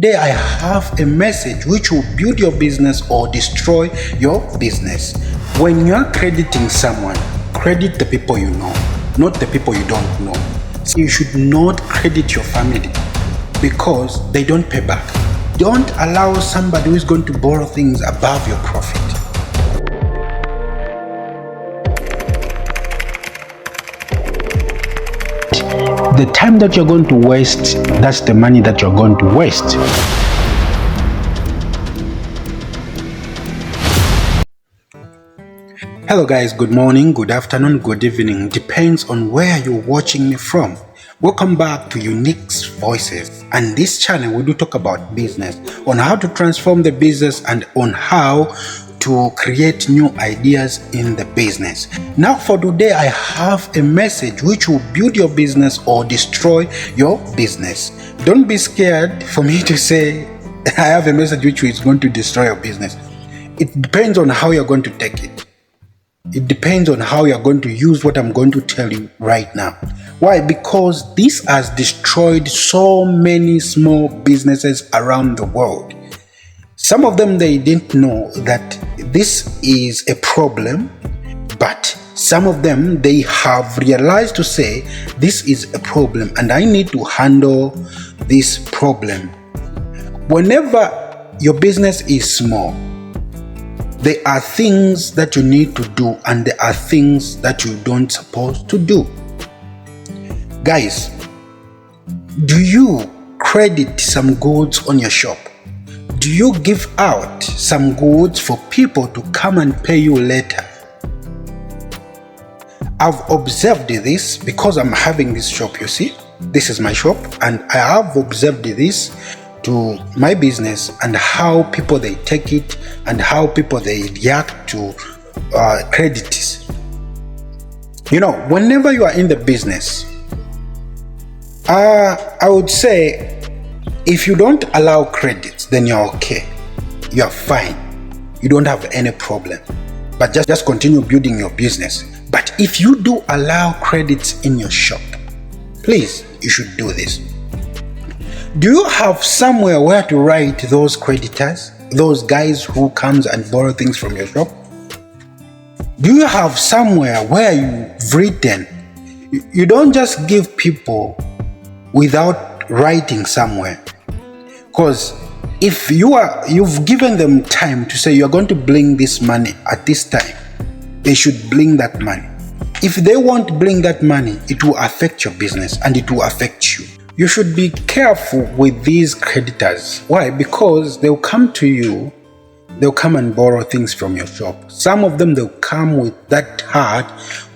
today I have a message which will build your business or destroy your business. When you're crediting someone, credit the people you know, not the people you don't know. So you should not credit your family because they don't pay back. Don't allow somebody who is going to borrow things above your profit. The time that you're going to waste, that's the money that you're going to waste. Hello guys, good morning, good afternoon, good evening. Depends on where you're watching me from. Welcome back to Unique's Voices. And this channel we do talk about business, on how to transform the business and on how to create new ideas in the business. Now for today I have a message which will build your business or destroy your business. Don't be scared for me to say I have a message which is going to destroy your business. It depends on how you're going to take it. It depends on how you're going to use what I'm going to tell you right now. Why? Because this has destroyed so many small businesses around the world. Some of them, they didn't know that this is a problem, but some of them, they have realized to say this is a problem and I need to handle this problem. Whenever your business is small, there are things that you need to do and there are things that you don't supposed to do. Guys, do you credit some goods on your shop? Do you give out some goods for people to come and pay you later? I've observed this because I'm having this shop, you see. This is my shop and I have observed this to my business and how people they take it and how people they react to credits. You know, whenever you are in the business, I would say if you don't allow credits, then you're okay. You're fine. You don't have any problem. But just continue building your business. But if you do allow credits in your shop, please, you should do this. Do you have somewhere where to write those creditors? Those guys who comes and borrow things from your shop? Do you have somewhere where you've written? You don't just give people without writing somewhere. Because if you've given them time to say you're going to bring this money at this time, they should bring that money. If they won't bring that money, it will affect your business and it will affect you. You should be careful with these creditors. Why? Because they'll come to you, they'll come and borrow things from your shop. Some of them, they'll come with that heart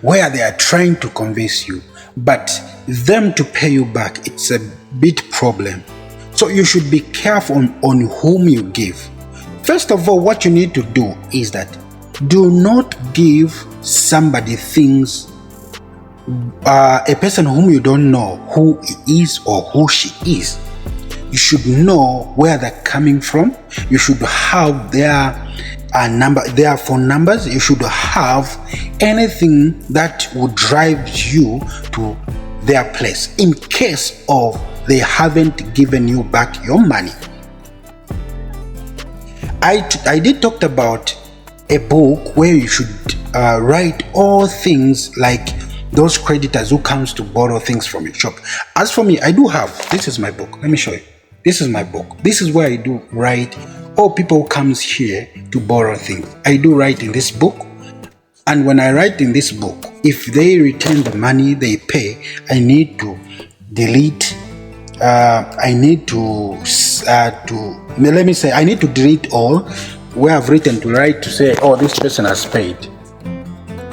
where they are trying to convince you. But them to pay you back, it's a big problem. So you should be careful on whom you give. First of all, what you need to do is that do not give somebody things, a person whom you don't know who he is or who she is. You should know where they're coming from. You should have their phone numbers. You should have anything that would drive you to their place in case of they haven't given you back your money. I did talk about a book where you should write all things like those creditors who comes to borrow things from your shop. As for me, I do have, this is my book. Let me show you. This is my book. This is where I do write all people who comes here to borrow things. I do write in this book. And when I write in this book, if they return the money they pay, I need to delete I need to delete all where I've written to write to say, oh, this person has paid.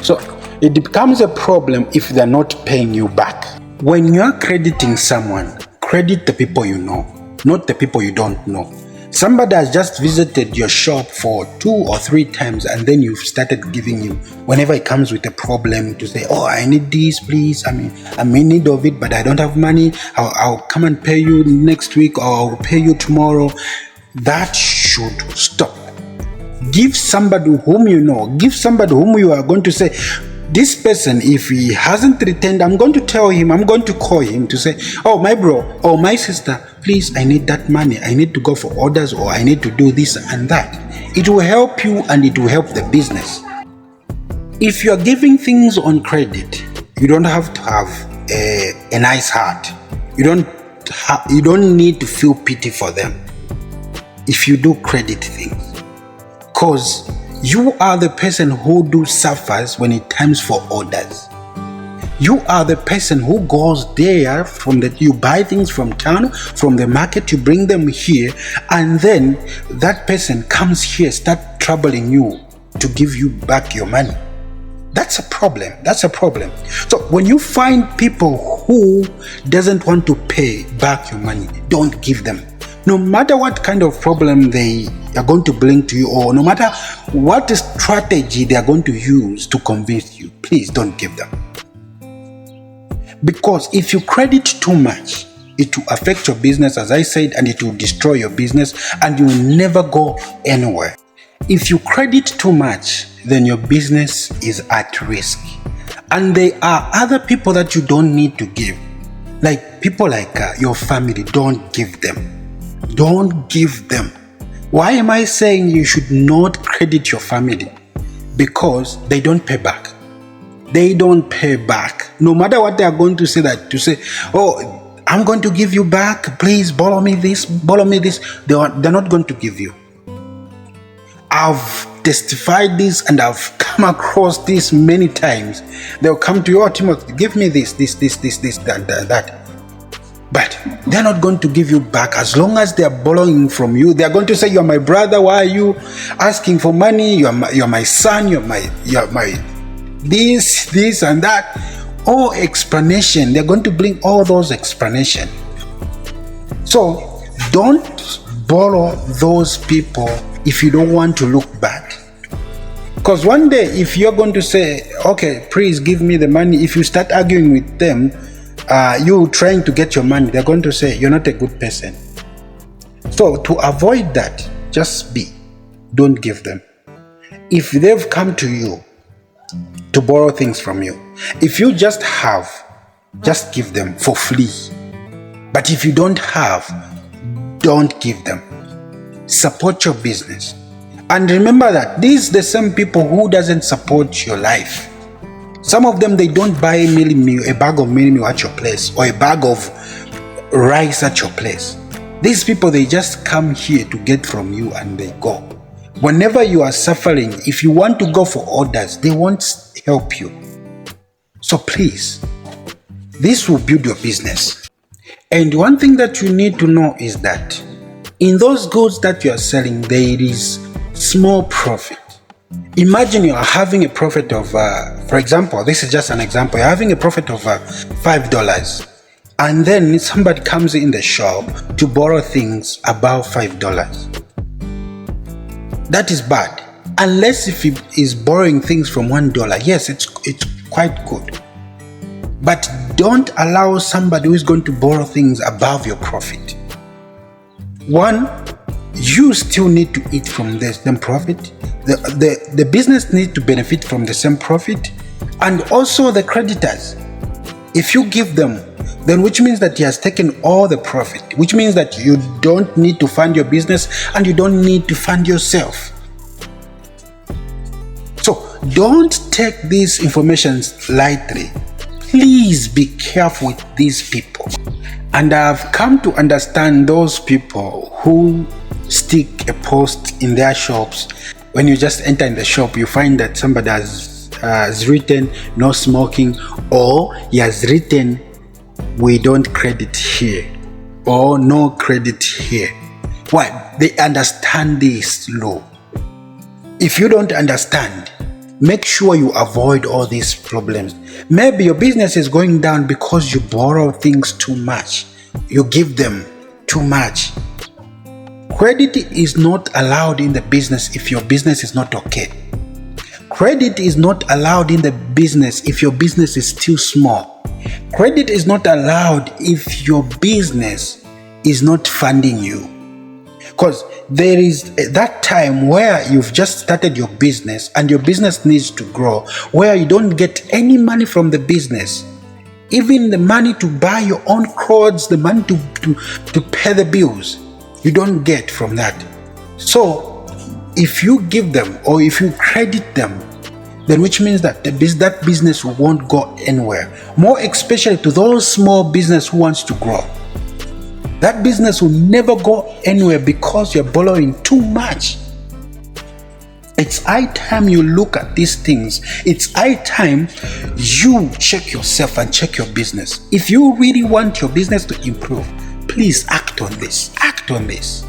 So it becomes a problem if they're not paying you back. When you're crediting someone, credit the people you know, not the people you don't know. Somebody has just visited your shop for 2 or 3 times and then you've started giving him, whenever he comes with a problem, to say, oh, I need this, please. I'm in need of it, but I don't have money. I'll come and pay you next week or I'll pay you tomorrow. That should stop. Give somebody whom you know. Give somebody whom you are going to say, This person, if he hasn't returned, I'm going to tell him, I'm going to call him to say, oh, my bro or my sister, please, I need that money. I need to go for orders, or I need to do this and that. It will help you and it will help the business. If you're giving things on credit, you don't have to have a nice heart. You don't need to feel pity for them if you do credit things, because you are the person who suffers when it comes for orders. You are the person who goes there you buy things from town, from the market, you bring them here, and then that person comes here, start troubling you to give you back your money. That's a problem. So when you find people who doesn't want to pay back your money, don't give them. No matter what kind of problem they are going to bring to you, or no matter what strategy they are going to use to convince you, please don't give them. Because if you credit too much, it will affect your business, as I said, and it will destroy your business, and you will never go anywhere. If you credit too much, then your business is at risk. And there are other people that you don't need to give. Like people like your family, don't give them. Don't give them. Why am I saying you should not credit your family? Because they don't pay back. They don't pay back. No matter what they are going to say, oh, I'm going to give you back. Please borrow me this. They're not going to give you. I've testified this and I've come across this many times. They'll come to you, oh, Timothy, give me this, that. But they're not going to give you back. As long as they're borrowing from you, they're going to say, you're my brother, why are you asking for money? You're my son, you're my this and that. All explanation. They're going to bring all those explanations. So don't borrow those people if you don't want to look bad. Because one day, if you're going to say, okay, please give me the money, if you start arguing with them, you trying to get your money, they're going to say, you're not a good person. So to avoid that, don't give them. If they've come to you to borrow things from you, if you just give them for free. But if you don't have, don't give them. Support your business. And remember that these are the same people who doesn't support your life. Some of them, they don't buy a bag of meal at your place, or a bag of rice at your place. These people, they just come here to get from you and they go. Whenever you are suffering, if you want to go for orders, they won't help you. So please, this will build your business. And one thing that you need to know is that in those goods that you are selling, there is small profit. Imagine you are having a profit of, for example, this is just an example, you're having a profit of $5, and then somebody comes in the shop to borrow things above $5. That is bad. Unless if he is borrowing things from $1, yes, it's quite good. But don't allow somebody who is going to borrow things above your profit. One, you still need to eat from the same profit. The business needs to benefit from the same profit, and also the creditors. If you give them, then which means that he has taken all the profit, which means that you don't need to fund your business and you don't need to fund yourself. So don't take these information lightly. Please be careful with these people. And I've come to understand those people who stick a post in their shops. When you just enter in the shop, you find that somebody has written no smoking, or he has written we don't credit here, or no credit here. Why? They understand this law. If you don't understand, make sure you avoid all these problems. Maybe your business is going down because you borrow things too much. You give them too much. Credit is not allowed in the business if your business is not okay. Credit is not allowed in the business if your business is still small. Credit is not allowed if your business is not funding you. because there is that time where you've just started your business and your business needs to grow, where you don't get any money from the business, even the money to buy your own clothes, the money to pay the bills, you don't get from that. So if you give them or if you credit them, then which means that that business won't go anywhere. More especially to those small business who wants to grow. That business will never go anywhere because you're borrowing too much. It's high time you look at these things. It's high time you check yourself and check your business. If you really want your business to improve, please act on this. Act on this.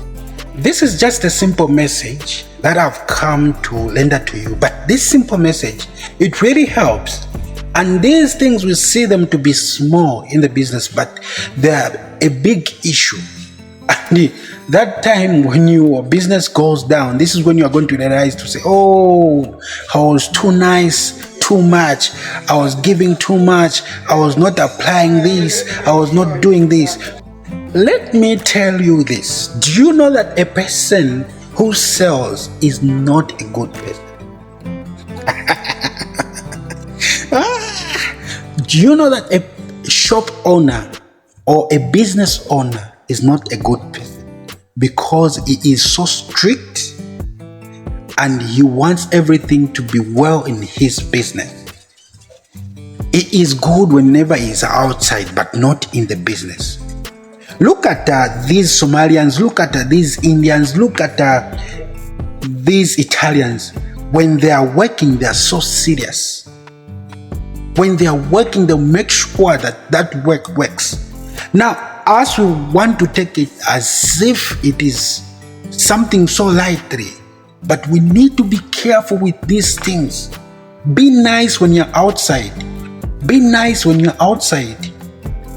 This is just a simple message that I've come to render to you. But this simple message, it really helps. And these things, we see them to be small in the business, but they're a big issue. And that time when your business goes down, this is when you are going to realize to say, oh, I was too nice, too much. I was giving too much. I was not applying this. I was not doing this. Let me tell you this. Do you know that a person who sells is not a good person? Do you know that a shop owner or a business owner is not a good person? Because he is so strict and he wants everything to be well in his business. It is good whenever he is outside, but not in the business. Look at these Somalians, look at these Indians, look at these Italians. When they are working, they are so serious. When they are working, they'll make sure that that work works. Now, us, we want to take it as if it is something so lightly, but we need to be careful with these things. Be nice when you're outside. Be nice when you're outside.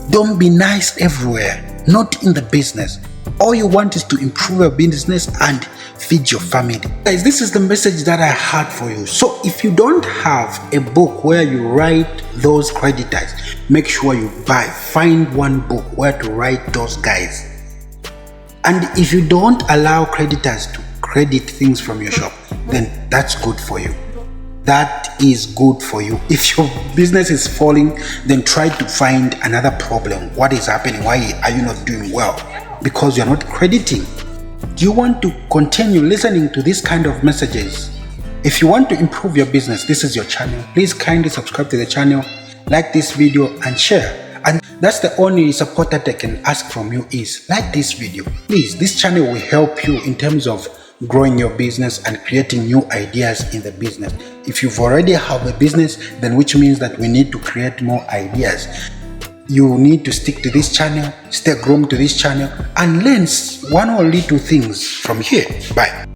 Don't be nice everywhere. Not in the business. All you want is to improve your business and feed your family. Guys, this is the message that I had for you. So if you don't have a book where you write those creditors, make sure you find one book where to write those guys. And if you don't allow creditors to credit things from your shop, then that's good for you. That is good for you. If your business is falling, then try to find another problem. What is happening? Why are you not doing well? Because you're not crediting. Do you want to continue listening to this kind of messages? If you want to improve your business, this is your channel. Please kindly subscribe to the channel, like this video and share. And that's the only support that I can ask from you is like this video. Please, this channel will help you in terms of growing your business and creating new ideas in the business. If you've already have a business, then which means that we need to create more ideas. You need to stick to this channel, stay groomed to this channel, and learn one or little things from here. Bye.